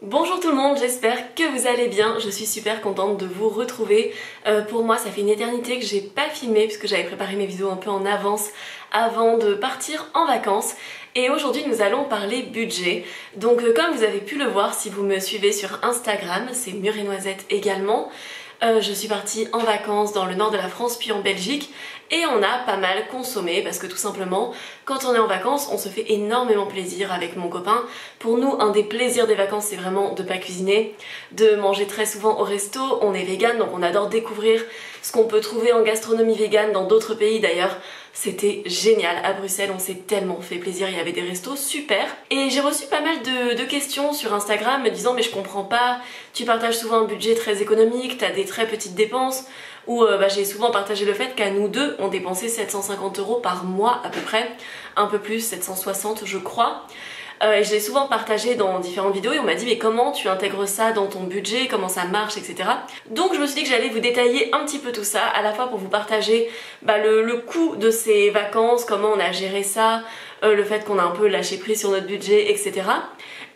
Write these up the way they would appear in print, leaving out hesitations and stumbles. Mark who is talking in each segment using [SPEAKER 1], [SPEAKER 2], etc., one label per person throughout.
[SPEAKER 1] Bonjour tout le monde, j'espère que vous allez bien, je suis super contente de vous retrouver. Pour moi ça fait une éternité que j'ai pas filmé puisque j'avais préparé mes vidéos un peu en avance avant de partir en vacances. Et aujourd'hui nous allons parler budget. Donc comme vous avez pu le voir si vous me suivez sur Instagram, c'est Mûre et Noisette également. Je suis partie en vacances dans le nord de la France puis en Belgique et on a pas mal consommé parce que tout simplement quand on est en vacances on se fait énormément plaisir avec mon copain. Pour nous un des plaisirs des vacances c'est vraiment de pas cuisiner, de manger très souvent au resto. On est vegan donc on adore découvrir ce qu'on peut trouver en gastronomie vegan dans d'autres pays d'ailleurs. C'était génial, à Bruxelles on s'est tellement fait plaisir, il y avait des restos super. Et j'ai reçu pas mal de questions sur Instagram me disant mais je comprends pas, tu partages souvent un budget très économique, t'as des très petites dépenses. Ou j'ai souvent partagé le fait qu'à nous deux on dépensait 750 € par mois à peu près, un peu plus, 760 je crois. Et je l'ai souvent partagé dans différentes vidéos et on m'a dit mais comment tu intègres ça dans ton budget, comment ça marche, etc. Donc je me suis dit que j'allais vous détailler un petit peu tout ça, à la fois pour vous partager le coût de ces vacances, comment on a géré ça, le fait qu'on a un peu lâché prise sur notre budget, etc.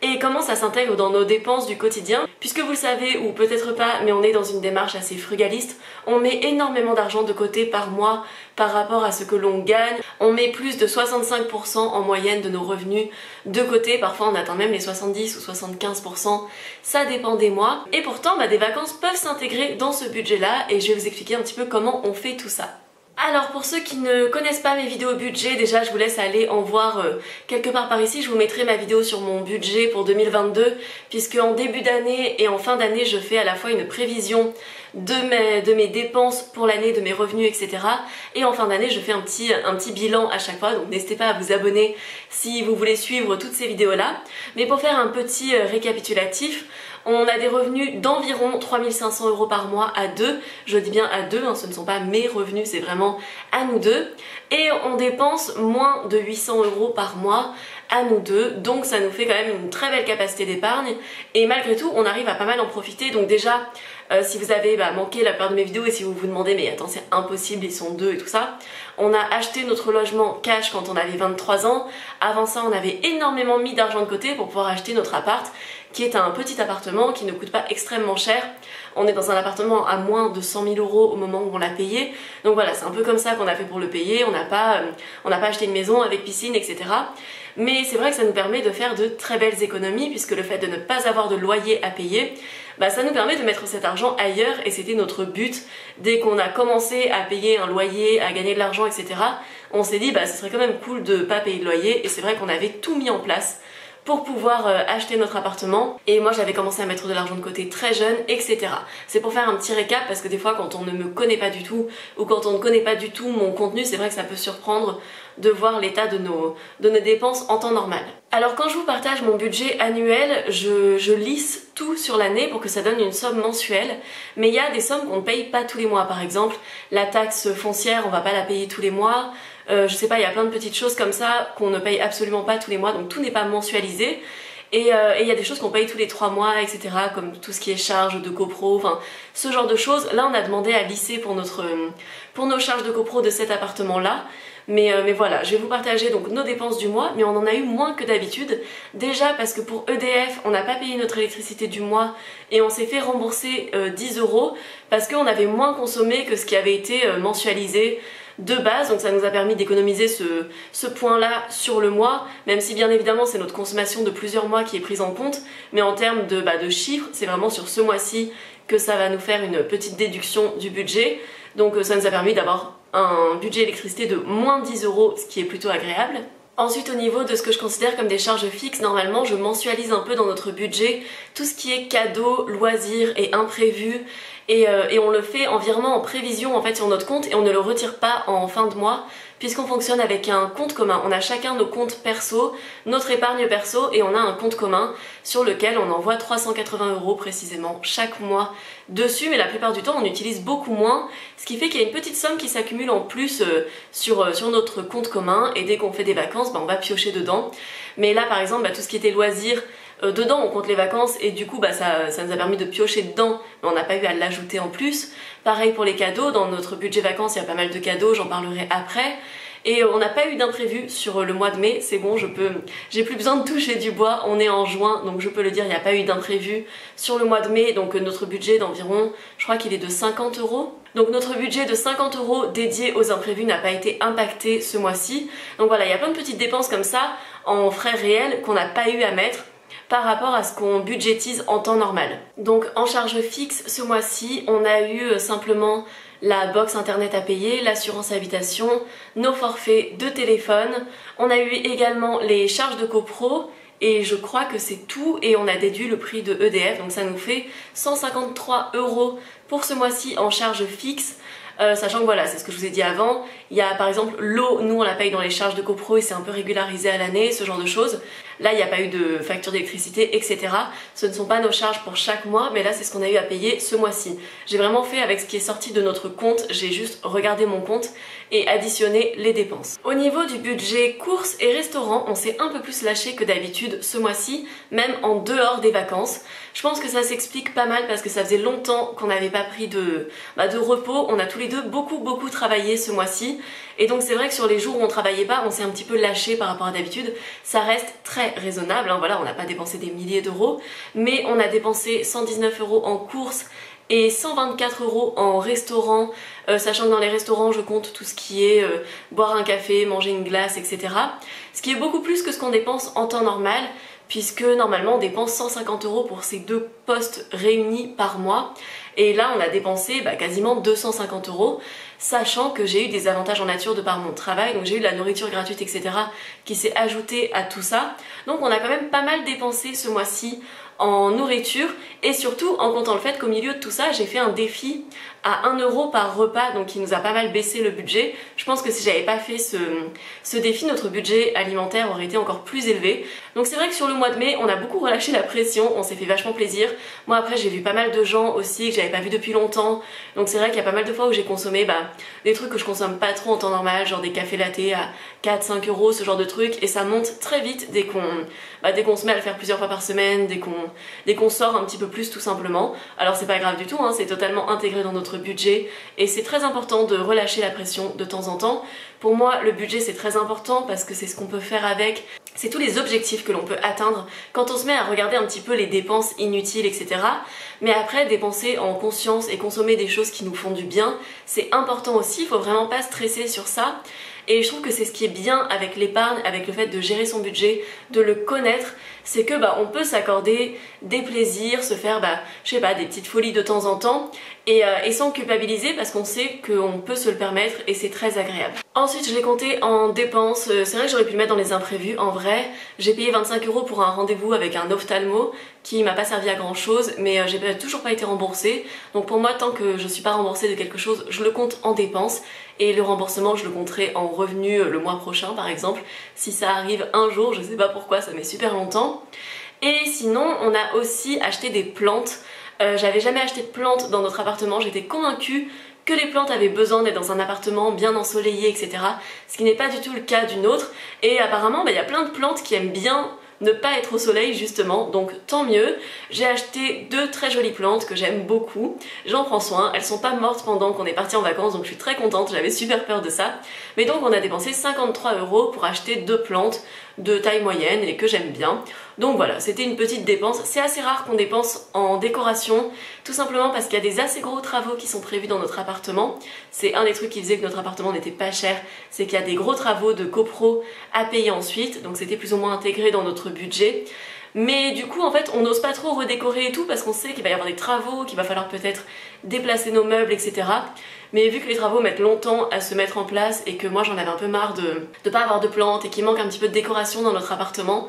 [SPEAKER 1] Et comment ça s'intègre dans nos dépenses du quotidien, puisque vous le savez ou peut-être pas, mais on est dans une démarche assez frugaliste, on met énormément d'argent de côté par mois par rapport à ce que l'on gagne, on met plus de 65% en moyenne de nos revenus de côté, parfois on atteint même les 70 ou 75%, ça dépend des mois, et pourtant des vacances peuvent s'intégrer dans ce budget-là, et je vais vous expliquer un petit peu comment on fait tout ça. Alors pour ceux qui ne connaissent pas mes vidéos budget, déjà je vous laisse aller en voir quelque part par ici. Je vous mettrai ma vidéo sur mon budget pour 2022 puisque en début d'année et en fin d'année je fais à la fois une prévision de mes dépenses pour l'année, de mes revenus, etc. Et en fin d'année je fais un petit bilan à chaque fois, donc n'hésitez pas à vous abonner si vous voulez suivre toutes ces vidéos là. Mais pour faire un petit récapitulatif, on a des revenus d'environ 3500 € par mois à deux. Je dis bien à deux, ce ne sont pas mes revenus, c'est vraiment à nous deux. Et on dépense moins de 800 € par mois à nous deux, donc ça nous fait quand même une très belle capacité d'épargne. Et malgré tout, on arrive à pas mal en profiter. Donc déjà, si vous avez manqué la plupart de mes vidéos et si vous vous demandez mais attends c'est impossible, ils sont deux et tout ça, on a acheté notre logement cash quand on avait 23 ans. Avant ça, on avait énormément mis d'argent de côté pour pouvoir acheter notre appart, qui est un petit appartement qui ne coûte pas extrêmement cher. On est dans un appartement à moins de 100 000 € au moment où on l'a payé. Donc voilà, c'est un peu comme ça qu'on a fait pour le payer. On n'a pas acheté une maison avec piscine, etc. Mais c'est vrai que ça nous permet de faire de très belles économies puisque le fait de ne pas avoir de loyer à payer, ça nous permet de mettre cet argent ailleurs et c'était notre but. Dès qu'on a commencé à payer un loyer, à gagner de l'argent, etc., on s'est dit ce serait quand même cool de pas payer de loyer et c'est vrai qu'on avait tout mis en place pour pouvoir acheter notre appartement. Et moi j'avais commencé à mettre de l'argent de côté très jeune, etc. C'est pour faire un petit récap parce que des fois quand on ne me connaît pas du tout ou quand on ne connaît pas du tout mon contenu, c'est vrai que ça peut surprendre de voir l'état de nos dépenses en temps normal. Alors quand je vous partage mon budget annuel, je lisse tout sur l'année pour que ça donne une somme mensuelle, mais il y a des sommes qu'on ne paye pas tous les mois. Par exemple, la taxe foncière, on va pas la payer tous les mois. Je sais pas, il y a plein de petites choses comme ça qu'on ne paye absolument pas tous les mois, donc tout n'est pas mensualisé. Et il y a des choses qu'on paye tous les 3 mois, etc. comme tout ce qui est charges de copro, enfin ce genre de choses. Là on a demandé à lisser pour nos charges de copro de cet appartement là. Mais voilà, je vais vous partager donc nos dépenses du mois, mais on en a eu moins que d'habitude. Déjà parce que pour EDF, on n'a pas payé notre électricité du mois et on s'est fait rembourser 10 € parce qu'on avait moins consommé que ce qui avait été mensualisé de base, donc ça nous a permis d'économiser ce point-là sur le mois, même si bien évidemment c'est notre consommation de plusieurs mois qui est prise en compte, mais en termes de chiffres, c'est vraiment sur ce mois-ci que ça va nous faire une petite déduction du budget. Donc ça nous a permis d'avoir un budget électricité de moins 10 €, ce qui est plutôt agréable. Ensuite au niveau de ce que je considère comme des charges fixes, normalement je mensualise un peu dans notre budget tout ce qui est cadeaux, loisirs et imprévus. Et on le fait en virement en prévision en fait sur notre compte et on ne le retire pas en fin de mois puisqu'on fonctionne avec un compte commun. On a chacun nos comptes perso, notre épargne perso et on a un compte commun sur lequel on envoie 380 € précisément chaque mois dessus, mais la plupart du temps on utilise beaucoup moins, ce qui fait qu'il y a une petite somme qui s'accumule en plus sur notre compte commun et dès qu'on fait des vacances on va piocher dedans. Mais là par exemple tout ce qui était loisirs, dedans on compte les vacances et du coup ça nous a permis de piocher dedans mais on n'a pas eu à l'ajouter en plus. Pareil pour les cadeaux, dans notre budget vacances il y a pas mal de cadeaux, j'en parlerai après. et on n'a pas eu d'imprévu sur le mois de mai, c'est bon, j'ai plus besoin de toucher du bois, on est en juin, donc je peux le dire, il n'y a pas eu d'imprévu sur le mois de mai, donc notre budget d'environ, je crois qu'il est de 50 €. Donc notre budget de 50 € dédié aux imprévus n'a pas été impacté ce mois-ci. Donc voilà, il y a plein de petites dépenses comme ça en frais réels qu'on n'a pas eu à mettre par rapport à ce qu'on budgétise en temps normal. Donc en charge fixe ce mois-ci, on a eu simplement la box internet à payer, l'assurance habitation, nos forfaits de téléphone. On a eu également les charges de copro et je crois que c'est tout, et on a déduit le prix de EDF, donc ça nous fait 153 € pour ce mois-ci en charge fixe. Sachant que voilà, c'est ce que je vous ai dit avant, il y a par exemple l'eau, nous on la paye dans les charges de copro et c'est un peu régularisé à l'année, ce genre de choses. Là il n'y a pas eu de facture d'électricité, etc. Ce ne sont pas nos charges pour chaque mois, mais là c'est ce qu'on a eu à payer ce mois-ci. J'ai vraiment fait avec ce qui est sorti de notre compte, j'ai juste regardé mon compte et additionné les dépenses. Au niveau du budget courses et restaurants, on s'est un peu plus lâché que d'habitude ce mois-ci, même en dehors des vacances. Je pense que ça s'explique pas mal parce que ça faisait longtemps qu'on n'avait pas pris de repos. On a tous les deux beaucoup travaillé ce mois-ci. Et donc c'est vrai que sur les jours où on travaillait pas, on s'est un petit peu lâché par rapport à d'habitude. Ça reste très raisonnable, hein. Voilà, on n'a pas dépensé des milliers d'euros, mais on a dépensé 119 € en courses et 124 € en restaurant, sachant que dans les restaurants je compte tout ce qui est boire un café, manger une glace, etc. Ce qui est beaucoup plus que ce qu'on dépense en temps normal, puisque normalement on dépense 150 € pour ces deux postes réunis par mois. Et là on a dépensé quasiment 250 €, sachant que j'ai eu des avantages en nature de par mon travail, donc j'ai eu de la nourriture gratuite, etc. qui s'est ajoutée à tout ça. Donc on a quand même pas mal dépensé ce mois-ci en nourriture, et surtout en comptant le fait qu'au milieu de tout ça j'ai fait un défi à 1 € par repas, donc qui nous a pas mal baissé le budget. Je pense que si j'avais pas fait ce défi, notre budget alimentaire aurait été encore plus élevé. Donc c'est vrai que sur le mois de mai on a beaucoup relâché la pression, on s'est fait vachement plaisir. Moi après j'ai vu pas mal de gens aussi que j'avais pas vu depuis longtemps, donc c'est vrai qu'il y a pas mal de fois où j'ai consommé des trucs que je consomme pas trop en temps normal, genre des cafés latte à 4-5 €, ce genre de trucs, et ça monte très vite dès qu'on se met à le faire plusieurs fois par semaine, dès qu'on sort un petit peu plus tout simplement. Alors c'est pas grave du tout, hein, c'est totalement intégré dans notre budget et c'est très important de relâcher la pression de temps en temps. Pour moi le budget c'est très important parce que c'est ce qu'on peut faire avec, c'est tous les objectifs que l'on peut atteindre quand on se met à regarder un petit peu les dépenses inutiles, etc. Mais après dépenser en conscience et consommer des choses qui nous font du bien, c'est important aussi, il faut vraiment pas stresser sur ça. Et je trouve que c'est ce qui est bien avec l'épargne, avec le fait de gérer son budget, de le connaître, c'est que on peut s'accorder des plaisirs, se faire je sais pas, des petites folies de temps en temps et sans culpabiliser parce qu'on sait qu'on peut se le permettre et c'est très agréable. Ensuite je l'ai compté en dépenses, c'est vrai que j'aurais pu le mettre dans les imprévus, en vrai j'ai payé 25 € pour un rendez-vous avec un ophtalmo qui m'a pas servi à grand chose, mais j'ai toujours pas été remboursée, donc pour moi tant que je suis pas remboursée de quelque chose, je le compte en dépenses et le remboursement je le compterai en revenu le mois prochain par exemple, si ça arrive un jour, je sais pas pourquoi, ça met super longtemps. Et sinon on a aussi acheté des plantes. J'avais jamais acheté de plantes dans notre appartement, j'étais convaincue que les plantes avaient besoin d'être dans un appartement bien ensoleillé, etc. Ce qui n'est pas du tout le cas du nôtre. Et apparemment, il y a plein de plantes qui aiment bien ne pas être au soleil justement, donc tant mieux. J'ai acheté deux très jolies plantes que j'aime beaucoup, j'en prends soin, elles sont pas mortes pendant qu'on est parti en vacances, donc je suis très contente, j'avais super peur de ça. Mais donc on a dépensé 53 € pour acheter deux plantes de taille moyenne et que j'aime bien. Donc voilà, c'était une petite dépense. C'est assez rare qu'on dépense en décoration, tout simplement parce qu'il y a des assez gros travaux qui sont prévus dans notre appartement. C'est un des trucs qui faisait que notre appartement n'était pas cher, c'est qu'il y a des gros travaux de copro à payer ensuite, donc c'était plus ou moins intégré dans notre budget. Mais du coup en fait on n'ose pas trop redécorer et tout parce qu'on sait qu'il va y avoir des travaux, qu'il va falloir peut-être déplacer nos meubles, etc. Mais vu que les travaux mettent longtemps à se mettre en place et que moi j'en avais un peu marre de pas avoir de plantes et qu'il manque un petit peu de décoration dans notre appartement,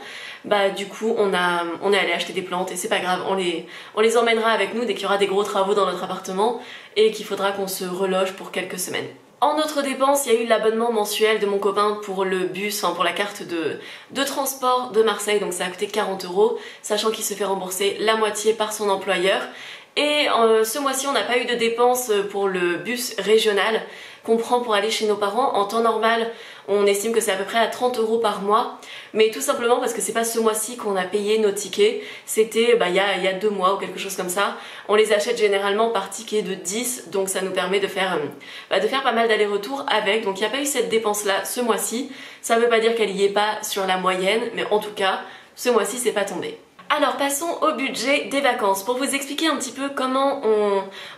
[SPEAKER 1] du coup on est allé acheter des plantes et c'est pas grave, on les emmènera avec nous dès qu'il y aura des gros travaux dans notre appartement et qu'il faudra qu'on se reloge pour quelques semaines. En autre dépense, il y a eu l'abonnement mensuel de mon copain pour le bus, enfin pour la carte de transport de Marseille, donc ça a coûté 40 €, sachant qu'il se fait rembourser la moitié par son employeur. Et ce mois-ci, on n'a pas eu de dépenses pour le bus régional qu'on prend pour aller chez nos parents. En temps normal, On estime que c'est à peu près à 30 € par mois, mais tout simplement parce que c'est pas ce mois-ci qu'on a payé nos tickets, c'était il y a 2 mois ou quelque chose comme ça. On les achète généralement par ticket de 10, donc ça nous permet de faire pas mal d'allers-retours avec, donc il n'y a pas eu cette dépense-là ce mois-ci. Ça veut pas dire qu'elle y est pas sur la moyenne, mais en tout cas, ce mois-ci c'est pas tombé. Alors passons au budget des vacances. Pour vous expliquer un petit peu comment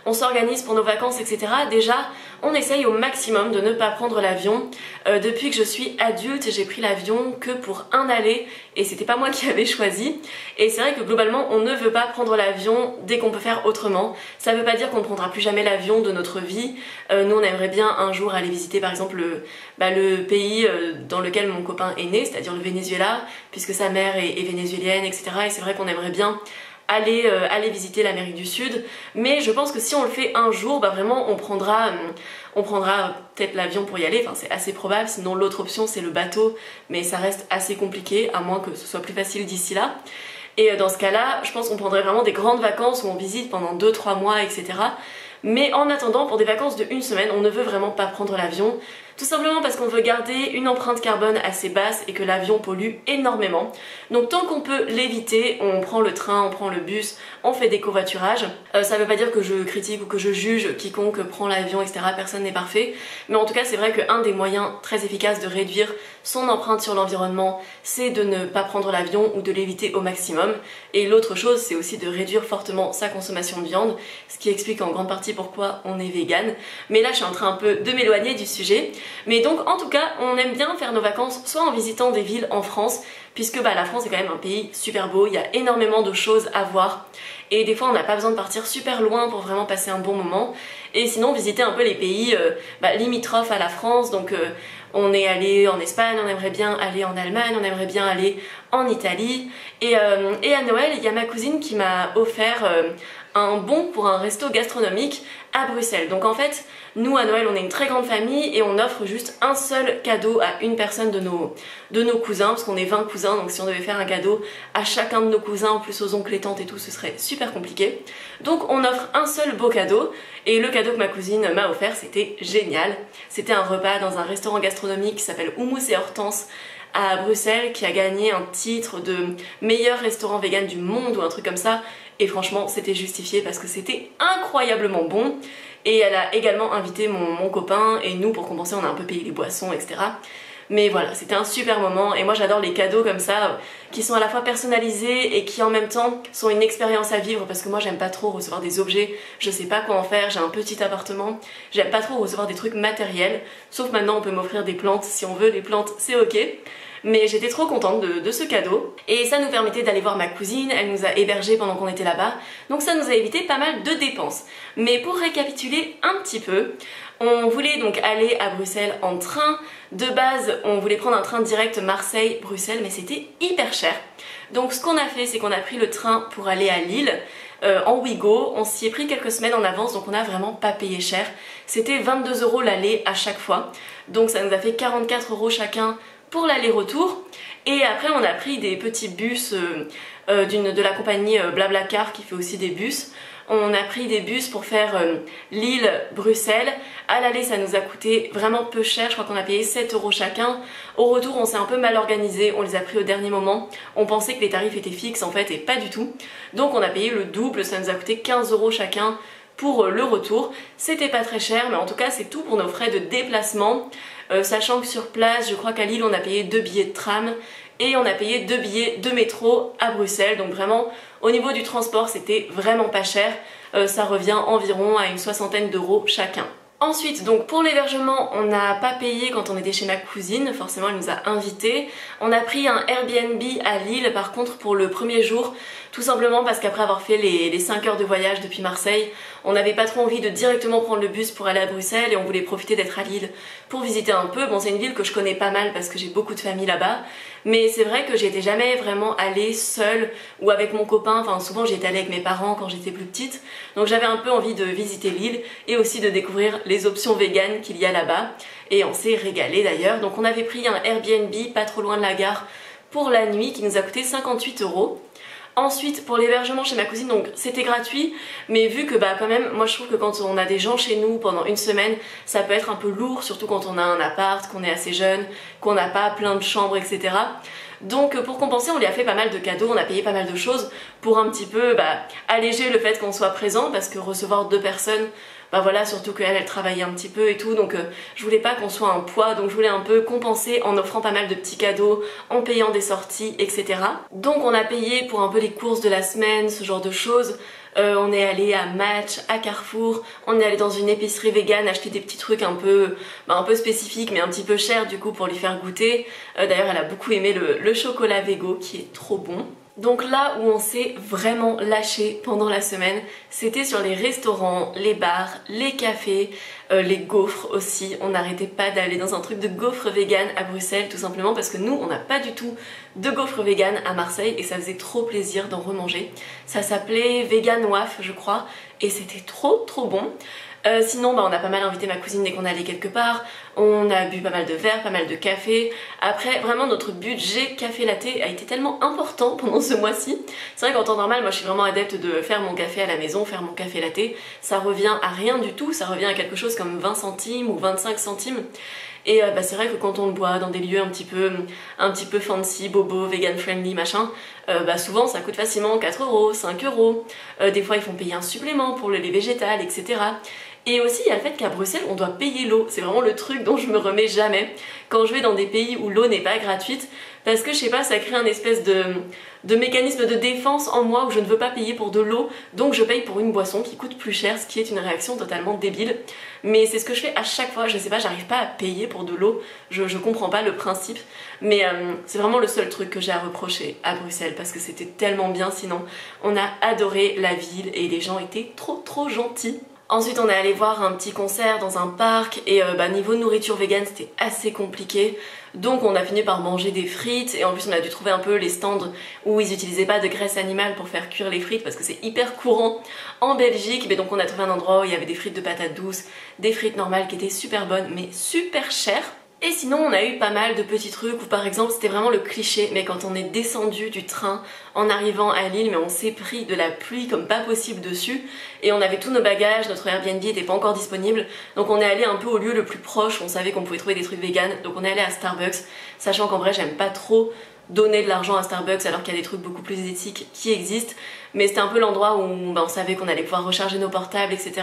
[SPEAKER 1] on s'organise pour nos vacances, etc. Déjà, on essaye au maximum de ne pas prendre l'avion. Depuis que je suis adulte, j'ai pris l'avion que pour un aller et c'était pas moi qui avais choisi. Et c'est vrai que globalement, on ne veut pas prendre l'avion dès qu'on peut faire autrement. Ça veut pas dire qu'on ne prendra plus jamais l'avion de notre vie. Nous, on aimerait bien un jour aller visiter par exemple le pays dans lequel mon copain est né, c'est-à-dire le Venezuela, puisque sa mère est vénézuélienne, etc. Et c'est vrai qu'on aimerait bien aller visiter l'Amérique du Sud, mais je pense que si on le fait un jour, vraiment on prendra peut-être l'avion pour y aller, enfin c'est assez probable, sinon l'autre option c'est le bateau, mais ça reste assez compliqué, à moins que ce soit plus facile d'ici là. Et dans ce cas-là, je pense qu'on prendrait vraiment des grandes vacances où on visite pendant 2-3 mois, etc. Mais en attendant, pour des vacances de 1 semaine, on ne veut vraiment pas prendre l'avion. Tout simplement parce qu'on veut garder une empreinte carbone assez basse et que l'avion pollue énormément. Donc tant qu'on peut l'éviter, on prend le train, on prend le bus, on fait des covoiturages. Ça veut pas dire que je critique ou que je juge quiconque prend l'avion, etc. Personne n'est parfait. Mais en tout cas, c'est vrai qu'un des moyens très efficaces de réduire son empreinte sur l'environnement, c'est de ne pas prendre l'avion ou de l'éviter au maximum. Et l'autre chose, c'est aussi de réduire fortement sa consommation de viande, ce qui explique en grande partie pourquoi on est vegan. Mais là, je suis en train un peu de m'éloigner du sujet. Mais donc en tout cas on aime bien faire nos vacances soit en visitant des villes en France, puisque la France est quand même un pays super beau, il y a énormément de choses à voir et des fois on n'a pas besoin de partir super loin pour vraiment passer un bon moment, et sinon visiter un peu les pays limitrophes à la France. Donc on est allé en Espagne, on aimerait bien aller en Allemagne, on aimerait bien aller en Italie, et à Noël il y a ma cousine qui m'a offert un bon pour un resto gastronomique à Bruxelles. Donc en fait, nous à Noël on est une très grande famille et on offre juste un seul cadeau à une personne de nos cousins, parce qu'on est 20 cousins, donc si on devait faire un cadeau à chacun de nos cousins, en plus aux oncles et tantes et tout, ce serait super compliqué. Donc on offre un seul beau cadeau, et le cadeau que ma cousine m'a offert, c'était génial. C'était un repas dans un restaurant gastronomique qui s'appelle Hummus et Hortense à Bruxelles, qui a gagné un titre de meilleur restaurant vegan du monde ou un truc comme ça. Et franchement c'était justifié parce que c'était incroyablement bon. Et elle a également invité mon copain, et nous pour compenser on a un peu payé les boissons, etc. Mais voilà, c'était un super moment, et moi j'adore les cadeaux comme ça qui sont à la fois personnalisés et qui en même temps sont une expérience à vivre, parce que moi j'aime pas trop recevoir des objets, je sais pas quoi en faire, j'ai un petit appartement, j'aime pas trop recevoir des trucs matériels, sauf maintenant on peut m'offrir des plantes si on veut, les plantes c'est ok. Mais j'étais trop contente de ce cadeau, et ça nous permettait d'aller voir ma cousine, elle nous a hébergés pendant qu'on était là-bas, donc ça nous a évité pas mal de dépenses. Mais pour récapituler un petit peu, on voulait donc aller à Bruxelles en train. De base, on voulait prendre un train direct Marseille-Bruxelles, mais c'était hyper cher. Donc ce qu'on a fait, c'est qu'on a pris le train pour aller à Lille, en Ouigo. On s'y est pris quelques semaines en avance, donc on n'a vraiment pas payé cher. C'était 22 € l'aller à chaque fois, donc ça nous a fait 44 € chacun pour l'aller-retour. Et après on a pris des petits bus de la compagnie Blablacar qui fait aussi des bus. On a pris des bus pour faire Lille-Bruxelles. À l'aller ça nous a coûté vraiment peu cher, je crois qu'on a payé 7 € chacun. Au retour on s'est un peu mal organisé, on les a pris au dernier moment. On pensait que les tarifs étaient fixes en fait, et pas du tout. Donc on a payé le double, ça nous a coûté 15 € chacun pour le retour. C'était pas très cher, mais en tout cas c'est tout pour nos frais de déplacement. Sachant que sur place, je crois qu'à Lille on a payé 2 billets de tram et on a payé 2 billets de métro à Bruxelles. Donc vraiment au niveau du transport c'était vraiment pas cher, ça revient environ à une 60aine d'euros chacun. Ensuite, donc pour l'hébergement, on n'a pas payé quand on était chez ma cousine, forcément elle nous a invités. On a pris un Airbnb à Lille par contre pour le premier jour, tout simplement parce qu'après avoir fait les 5 heures de voyage depuis Marseille, on n'avait pas trop envie de directement prendre le bus pour aller à Bruxelles, et on voulait profiter d'être à Lille pour visiter un peu. Bon, c'est une ville que je connais pas mal parce que j'ai beaucoup de famille là-bas, mais c'est vrai que j'y étais jamais vraiment allée seule ou avec mon copain, enfin souvent j'y étais allée avec mes parents quand j'étais plus petite, donc j'avais un peu envie de visiter Lille et aussi de découvrir les options véganes qu'il y a là-bas, et on s'est régalé d'ailleurs. Donc on avait pris un Airbnb pas trop loin de la gare pour la nuit qui nous a coûté 58 €. Ensuite pour l'hébergement chez ma cousine, donc c'était gratuit, mais vu que bah quand même moi je trouve que quand on a des gens chez nous pendant une semaine, ça peut être un peu lourd, surtout quand on a un appart, qu'on est assez jeune, qu'on n'a pas plein de chambres, etc. Donc pour compenser, on lui a fait pas mal de cadeaux, on a payé pas mal de choses pour un petit peu alléger le fait qu'on soit présent, parce que recevoir 2 personnes, bah voilà, surtout qu'elle elle travaillait un petit peu et tout, donc je voulais pas qu'on soit un poids, donc je voulais un peu compenser en offrant pas mal de petits cadeaux, en payant des sorties, etc. Donc on a payé pour un peu les courses de la semaine, ce genre de choses. On est allé à Match, à Carrefour, on est allé dans une épicerie végane acheter des petits trucs un peu spécifiques mais un petit peu chers du coup pour lui faire goûter. D'ailleurs elle a beaucoup aimé le chocolat Vego qui est trop bon. Donc là où on s'est vraiment lâché pendant la semaine, c'était sur les restaurants, les bars, les cafés, les gaufres aussi. On n'arrêtait pas d'aller dans un truc de gaufres vegan à Bruxelles, tout simplement parce que nous on n'a pas du tout de gaufres vegan à Marseille et ça faisait trop plaisir d'en remanger. Ça s'appelait Vegan Waf je crois et c'était trop bon. Sinon on a pas mal invité ma cousine dès qu'on allait quelque part, on a bu pas mal de verres, pas mal de café. Après vraiment notre budget café latte a été tellement important pendant ce mois-ci. C'est vrai qu'en temps normal moi je suis vraiment adepte de faire mon café à la maison, faire mon café latte. Ça revient à rien du tout, ça revient à quelque chose comme 20 centimes ou 25 centimes. Et c'est vrai que quand on le boit dans des lieux un petit peu fancy, bobo, vegan friendly, machin, souvent ça coûte facilement 4 euros, 5 euros. Des fois ils font payer un supplément pour le lait végétal, etc. Et aussi il y a le fait qu'à Bruxelles on doit payer l'eau, c'est vraiment le truc dont je me remets jamais quand je vais dans des pays où l'eau n'est pas gratuite, parce que je sais pas, ça crée un espèce de mécanisme de défense en moi où je ne veux pas payer pour de l'eau, donc je paye pour une boisson qui coûte plus cher, ce qui est une réaction totalement débile. Mais c'est ce que je fais à chaque fois, je sais pas, j'arrive pas à payer pour de l'eau, je comprends pas le principe, mais c'est vraiment le seul truc que j'ai à reprocher à Bruxelles, parce que c'était tellement bien sinon. On a adoré la ville et les gens étaient trop gentils. Ensuite on est allé voir un petit concert dans un parc et niveau nourriture vegan c'était assez compliqué. Donc on a fini par manger des frites et en plus on a dû trouver un peu les stands où ils utilisaient pas de graisse animale pour faire cuire les frites parce que c'est hyper courant en Belgique. Mais donc on a trouvé un endroit où il y avait des frites de patates douces, des frites normales qui étaient super bonnes mais super chères. Et sinon on a eu pas mal de petits trucs où par exemple c'était vraiment le cliché, mais quand on est descendu du train en arrivant à Lille, mais on s'est pris de la pluie comme pas possible dessus et on avait tous nos bagages, notre Airbnb était pas encore disponible, donc on est allé un peu au lieu le plus proche, on savait qu'on pouvait trouver des trucs vegan, donc on est allé à Starbucks, sachant qu'en vrai j'aime pas trop donner de l'argent à Starbucks alors qu'il y a des trucs beaucoup plus éthiques qui existent, mais c'était un peu l'endroit où on savait qu'on allait pouvoir recharger nos portables, etc.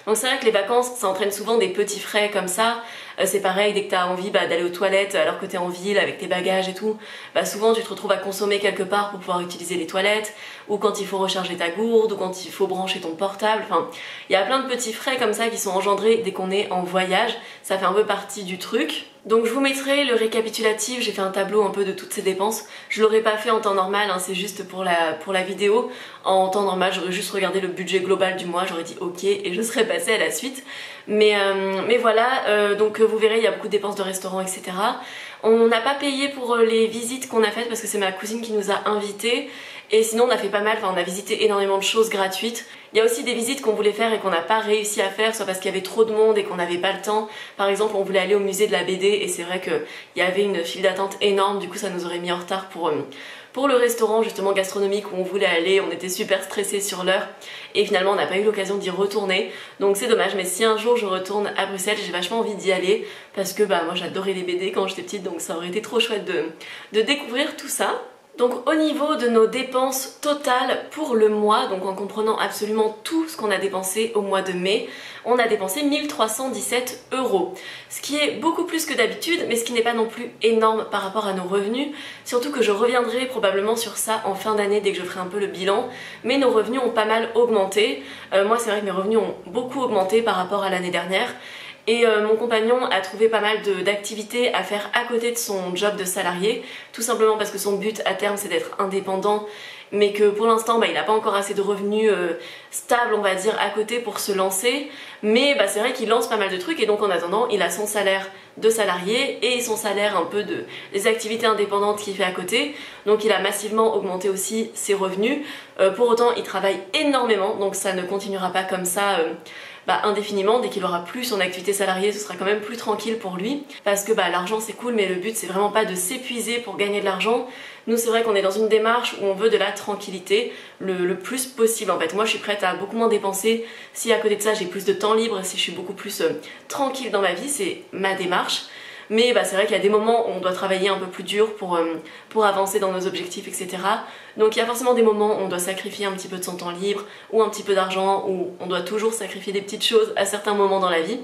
[SPEAKER 1] Donc c'est vrai que les vacances ça entraîne souvent des petits frais comme ça. C'est pareil, dès que t'as envie d'aller aux toilettes alors que t'es en ville avec tes bagages et tout, souvent tu te retrouves à consommer quelque part pour pouvoir utiliser les toilettes, ou quand il faut recharger ta gourde, ou quand il faut brancher ton portable, enfin il y a plein de petits frais comme ça qui sont engendrés dès qu'on est en voyage, ça fait un peu partie du truc. Donc je vous mettrai le récapitulatif, j'ai fait un tableau un peu de toutes ces dépenses, je l'aurais pas fait en temps normal, hein, c'est juste pour la vidéo. En temps normal j'aurais juste regardé le budget global du mois, j'aurais dit ok et je serais passée à la suite. Mais voilà, donc vous verrez il y a beaucoup de dépenses de restaurant, etc. On n'a pas payé pour les visites qu'on a faites parce que c'est ma cousine qui nous a invités. Et sinon on a fait pas mal, on a visité énormément de choses gratuites. Il y a aussi des visites qu'on voulait faire et qu'on n'a pas réussi à faire, soit parce qu'il y avait trop de monde et qu'on n'avait pas le temps. Par exemple on voulait aller au musée de la BD et c'est vrai qu'il y avait une file d'attente énorme, du coup ça nous aurait mis en retard pour le restaurant justement gastronomique où on voulait aller. On était super stressés sur l'heure et finalement on n'a pas eu l'occasion d'y retourner, donc c'est dommage. Mais si un jour je retourne à Bruxelles, j'ai vachement envie d'y aller parce que moi j'adorais les BD quand j'étais petite, donc ça aurait été trop chouette de découvrir tout ça. Donc au niveau de nos dépenses totales pour le mois, donc en comprenant absolument tout ce qu'on a dépensé au mois de mai, on a dépensé 1317 €. Ce qui est beaucoup plus que d'habitude, mais ce qui n'est pas non plus énorme par rapport à nos revenus. Surtout que je reviendrai probablement sur ça en fin d'année dès que je ferai un peu le bilan. Mais nos revenus ont pas mal augmenté. Moi c'est vrai que mes revenus ont beaucoup augmenté par rapport à l'année dernière. Et mon compagnon a trouvé pas mal d'activités à faire à côté de son job de salarié, tout simplement parce que son but à terme c'est d'être indépendant, mais que pour l'instant il n'a pas encore assez de revenus stables on va dire à côté pour se lancer. Mais c'est vrai qu'il lance pas mal de trucs et donc en attendant il a son salaire de salarié et son salaire un peu des activités indépendantes qu'il fait à côté, donc il a massivement augmenté aussi ses revenus. Pour autant il travaille énormément, donc ça ne continuera pas comme ça indéfiniment. Dès qu'il aura plus son activité salariée, ce sera quand même plus tranquille pour lui, parce que l'argent c'est cool, mais le but c'est vraiment pas de s'épuiser pour gagner de l'argent. Nous c'est vrai qu'on est dans une démarche où on veut de la tranquillité le plus possible en fait. Moi je suis prête à beaucoup moins dépenser si à côté de ça j'ai plus de temps libre, si je suis beaucoup plus tranquille dans ma vie, c'est ma démarche. Mais c'est vrai qu'il y a des moments où on doit travailler un peu plus dur pour avancer dans nos objectifs, etc. Donc il y a forcément des moments où on doit sacrifier un petit peu de son temps libre, ou un petit peu d'argent, ou on doit toujours sacrifier des petites choses à certains moments dans la vie.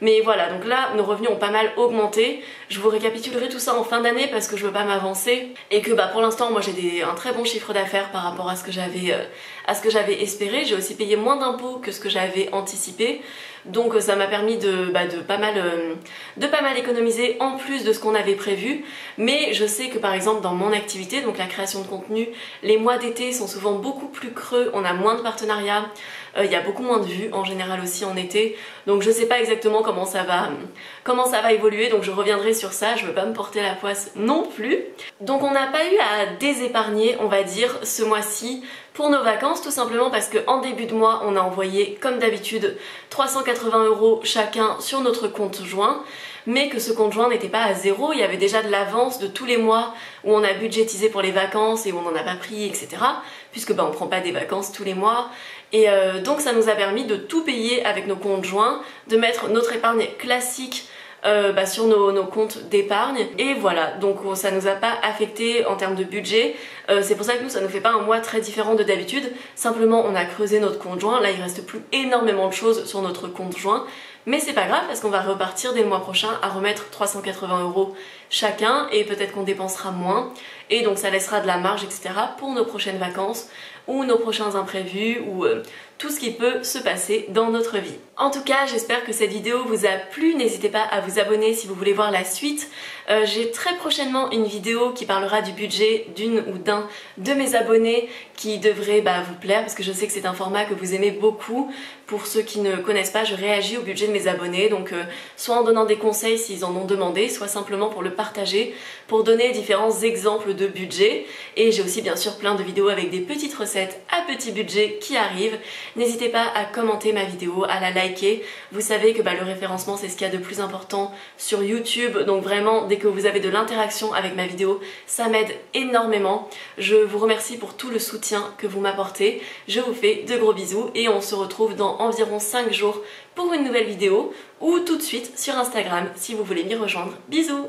[SPEAKER 1] Mais voilà, donc là, nos revenus ont pas mal augmenté. Je vous récapitulerai tout ça en fin d'année parce que je veux pas m'avancer. Et que pour l'instant, moi j'ai un très bon chiffre d'affaires par rapport à ce que j'avais espéré. J'ai aussi payé moins d'impôts que ce que j'avais anticipé. Donc ça m'a permis de pas mal économiser en plus de ce qu'on avait prévu. Mais je sais que par exemple dans mon activité, donc la création de contenu, les mois d'été sont souvent beaucoup plus creux, on a moins de partenariats, il y a beaucoup moins de vues en général aussi en été. Donc je sais pas exactement comment ça va évoluer, donc je reviendrai sur ça, je veux pas me porter la poisse non plus. Donc on n'a pas eu à désépargner, on va dire, ce mois-ci pour nos vacances, tout simplement parce qu'en début de mois, on a envoyé, comme d'habitude, 380 € chacun sur notre compte joint, mais que ce compte joint n'était pas à zéro, il y avait déjà de l'avance de tous les mois où on a budgétisé pour les vacances et où on n'en a pas pris, etc. Puisque on prend pas des vacances tous les mois. Et donc ça nous a permis de tout payer avec nos comptes joints, de mettre notre épargne classique sur nos comptes d'épargne, et voilà, donc ça nous a pas affecté en termes de budget. C'est pour ça que nous ça nous fait pas un mois très différent de d'habitude, simplement on a creusé notre compte joint, là il reste plus énormément de choses sur notre compte joint, mais c'est pas grave parce qu'on va repartir dès le mois prochain à remettre 380 € chacun, et peut-être qu'on dépensera moins, et donc ça laissera de la marge, etc. pour nos prochaines vacances ou nos prochains imprévus, ou tout ce qui peut se passer dans notre vie. En tout cas, j'espère que cette vidéo vous a plu. N'hésitez pas à vous abonner si vous voulez voir la suite. J'ai très prochainement une vidéo qui parlera du budget d'une ou d'un de mes abonnés qui devrait vous plaire, parce que je sais que c'est un format que vous aimez beaucoup. Pour ceux qui ne connaissent pas, je réagis au budget de mes abonnés, donc soit en donnant des conseils s'ils en ont demandé, soit simplement pour le partager, pour donner différents exemples de budget. Et j'ai aussi bien sûr plein de vidéos avec des petites recettes à petit budget qui arrivent. N'hésitez pas à commenter ma vidéo, à la liker. Vous savez que le référencement c'est ce qu'il y a de plus important sur YouTube, donc vraiment dès que vous avez de l'interaction avec ma vidéo, ça m'aide énormément. Je vous remercie pour tout le soutien que vous m'apportez. Je vous fais de gros bisous et on se retrouve dans environ 5 jours pour une nouvelle vidéo, ou tout de suite sur Instagram si vous voulez m'y rejoindre. Bisous!